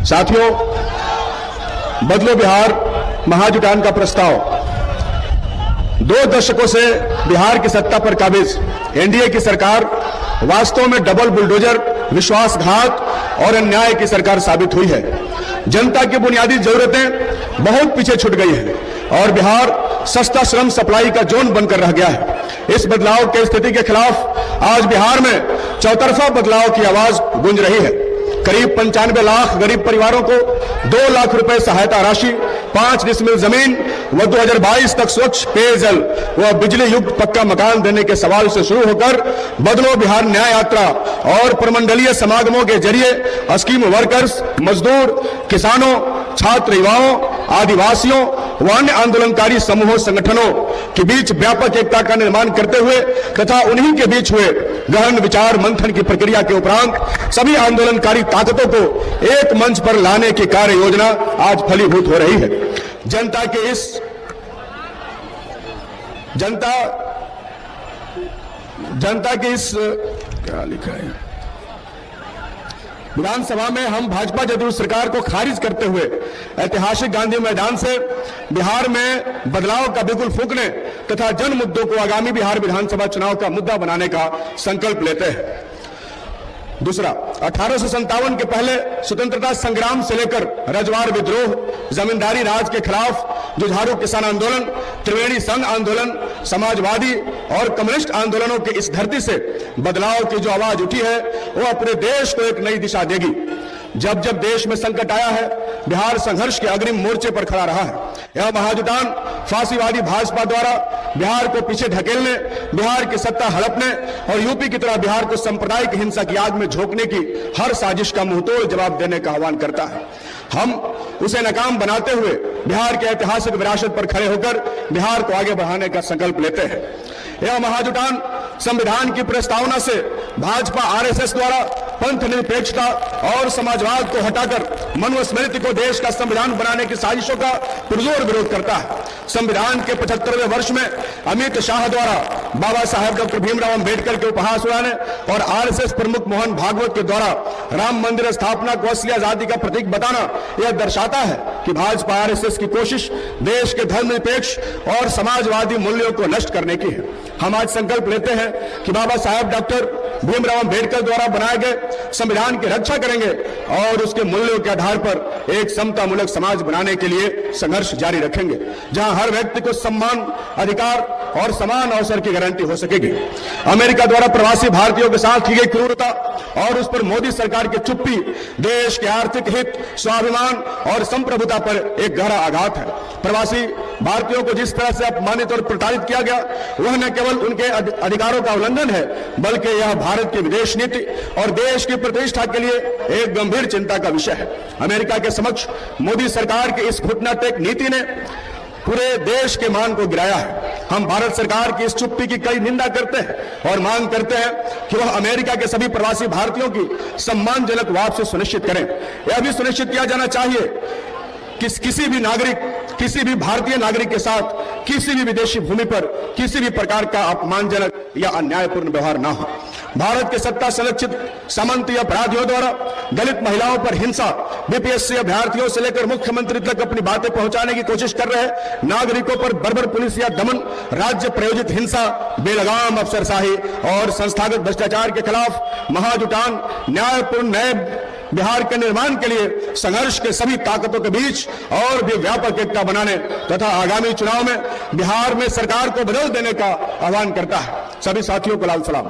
साथियों, बदलो बिहार महाजुटान का प्रस्ताव 2 दशकों से बिहार की सत्ता पर काबिज एनडीए की सरकार वास्तव में डबल बुलडोजर, विश्वासघात और अन्याय की सरकार साबित हुई है। जनता की बुनियादी जरूरतें बहुत पीछे छूट गई हैं और बिहार सस्ता श्रम सप्लाई का जोन बनकर रह गया है। इस बदलाव की स्थिति के खिलाफ आज बिहार में चौतरफा बदलाव की आवाज गूंज रही है। करीब 95 लाख गरीब परिवारों को 2 लाख रुपए सहायता राशि, 5 डिसमिल जमीन व 2022 तक स्वच्छ पेयजल व बिजली युक्त पक्का मकान देने के सवाल से शुरू होकर बदलो बिहार न्याय यात्रा और प्रमंडलीय समागमों के जरिए स्कीम वर्कर्स, मजदूर, किसानों, छात्र, युवाओं, आदिवासियों व अन्य आंदोलनकारी समूहों, संगठनों के बीच व्यापक एकता का निर्माण करते हुए तथा उन्हीं के बीच हुए गहन विचार मंथन की प्रक्रिया के उपरांत सभी आंदोलनकारी ताकतों को एक मंच पर लाने की कार्य योजना आज फलीभूत हो रही है। जनता के इस क्या लिखा है, विधानसभा में हम भाजपा जदयू सरकार को खारिज करते हुए ऐतिहासिक गांधी मैदान से बिहार में बदलाव का बिगुल फूंकने तथा जन मुद्दों को आगामी बिहार विधानसभा चुनाव का मुद्दा बनाने का संकल्प लेते हैं। दूसरा, 1857 के पहले स्वतंत्रता संग्राम से लेकर रजवाड़ विद्रोह, जमींदारी राज के खिलाफ जुझारू किसान आंदोलन, त्रिवेणी संघ आंदोलन, समाजवादी और कम्युनिस्ट आंदोलनों की इस धरती से बदलाव की जो आवाज उठी है वो अपने देश को एक नई दिशा देगी। जब जब देश में संकट आया है, बिहार संघर्ष के अग्रिम मोर्चे पर खड़ा रहा है। यह महाजुटान फांसीवादी भाजपा द्वारा बिहार को पीछे ढकेलने, बिहार की सत्ता हड़पने और यूपी की तरह बिहार को सांप्रदायिक हिंसा की आग में झोंकने की हर साजिश का मुंहतोड़ जवाब देने का आह्वान करता है। हम उसे नाकाम बनाते हुए बिहार की ऐतिहासिक विरासत पर खड़े होकर बिहार को आगे बढ़ाने का संकल्प लेते हैं। यह महाजुटान संविधान की प्रस्तावना से भाजपा आरएसएस द्वारा पंथ निरपेक्षता और समाजवाद को हटाकर मनुस्मृति को देश का संविधान बनाने की साजिशों का पुरजोर विरोध करता है। संविधान के 75वें वर्ष में अमित शाह द्वारा बाबा साहेब डॉक्टर भीमराव अंबेडकर के उपहास उड़ाने और आरएसएस प्रमुख मोहन भागवत के द्वारा राम मंदिर स्थापना को असली आजादी का प्रतीक बताना यह दर्शाता है कि भाजपा आरएसएस की कोशिश देश के धर्मनिरपेक्ष और समाजवादी मूल्यों को नष्ट करने की है। हम आज संकल्प लेते हैं कि बाबा साहेब डॉक्टर भीमराव अंबेडकर द्वारा बनाए गए संविधान की रक्षा करेंगे और उसके मूल्यों के आधार पर एक समतामूलक समाज बनाने के लिए संघर्ष जारी रखेंगे, जहां हर व्यक्ति को सम्मान, अधिकार और समान अवसर की गारंटी हो सकेगी। अमेरिका द्वारा प्रवासी भारतीयों के साथ की गई क्रूरता और उस पर मोदी सरकार की चुप्पी देश के आर्थिक हित, स्वाभिमान और संप्रभुता पर एक गहरा आघात है। प्रवासी भारतीयों को जिस तरह से अपमानित और प्रताड़ित किया गया वह न केवल उनके अधिकारों का उल्लंघन है बल्कि यह भारत की विदेश नीति और देश की प्रतिष्ठा के लिए एक गंभीर चिंता का विषय है। अमेरिका के समक्ष मोदी सरकार की इस घुटनाटेक नीति ने पूरे देश के मान को गिराया है। हम भारत सरकार की इस चुप्पी की कड़ी निंदा करते हैं और मांग करते हैं कि वह अमेरिका के सभी प्रवासी भारतीयों की सम्मानजनक वापसी सुनिश्चित करें। यह भी सुनिश्चित किया जाना चाहिए कि किसी भी नागरिक, किसी भी भारतीय नागरिक के साथ किसी भी विदेशी भूमि पर किसी भी प्रकार का अपमानजनक या अन्यायपूर्ण व्यवहार न हो। भारत के सत्ता संरक्षित सामंती अपराधियों द्वारा दलित महिलाओं पर हिंसा, बीपीएससी अभ्यर्थियों से लेकर मुख्यमंत्री तक अपनी बातें पहुंचाने की कोशिश कर रहे नागरिकों पर बर्बर पुलिस या दमन, राज्य प्रायोजित हिंसा, बेलगाम अफसरशाही और संस्थागत भ्रष्टाचार के खिलाफ महाजुटान न्यायपूर्ण नए बिहार के निर्माण के लिए संघर्ष के सभी ताकतों के बीच और भी व्यापक एकता बनाने तथा आगामी चुनाव में बिहार में सरकार को बदल देने का आह्वान करता है। सभी साथियों को लाल सलाम।